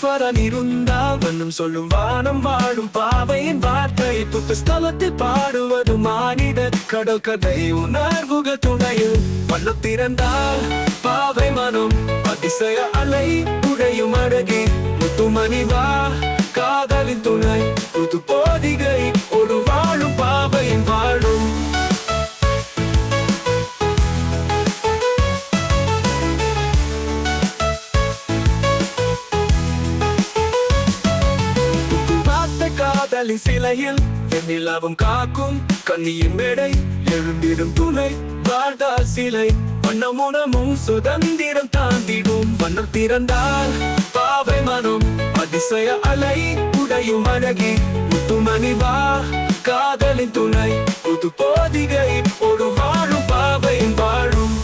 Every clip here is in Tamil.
ஈஸ்வரன் இருந்தால் வண்ணம் சொல்லும் வானம் வாழும் பாவையின் வார்த்தை புத்தஸ்தலத்தில் பாடுவது மானிட கடல் கதை உணர்வுகள் துணையில் வண்ணம் திறந்தால் பாவை மனம் அதிசய அலை உடையும் அழகே முத்துமணிவா காதலின் துணை புது போதிகை ஒரு வாழும் பாவையின் வாழும் காதலின் சிலையில் வெண்ணிலாவும் காக்கும் கண்ணியின் மேடை எழுந்திடும் துணை வாழ்தா சிலை வண்ணமுனமும் சுதந்திரம் தாண்டிடும் வண்ணம் திறந்தால் பாவை மனம் அதிசய அலை உடையும் அழகே முத்துமணிவா காதலின் துணை புது போதிகை ஒரு வாழும் பாவையின் வாழும்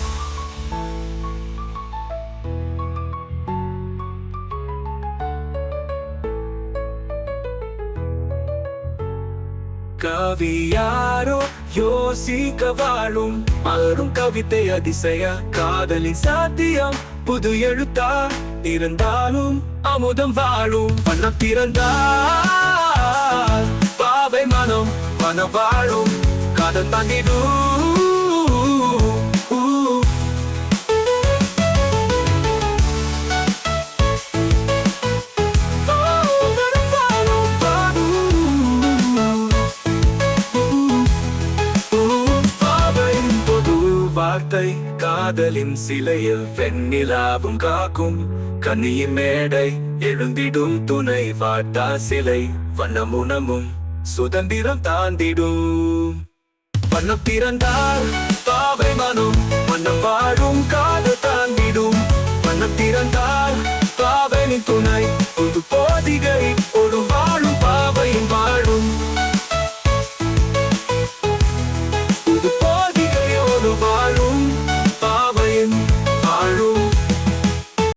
கவியாரோ யோசிக்க வாழும் மலரும் கவிதை அதிசய காதலின் சாத்தியம் புது எழுத்தா இருந்தாலும் அமுதம் வாழும் வண்ணம் திறந்தால் பாவை மனம் வன வாழும் காதல் தாண்டிடும் வார்த்தை காதலின் சிலையில் வெண்ணிலாவும் காக்கும் கண்ணியின் மேடை எழுந்திடும் துணை வாட்டா சிலை வண்ணமுனமும் சுதந்திரம் தாண்டிடும் வண்ணம் திறந்தால் பாவை மனம் வண்ணம் வாழும் காதல் தாண்டிடும் வண்ணம் திறந்தால் பாவையின் துணை ஒரு போதிகை ஒரு வாழும் பாவையின் வாழும்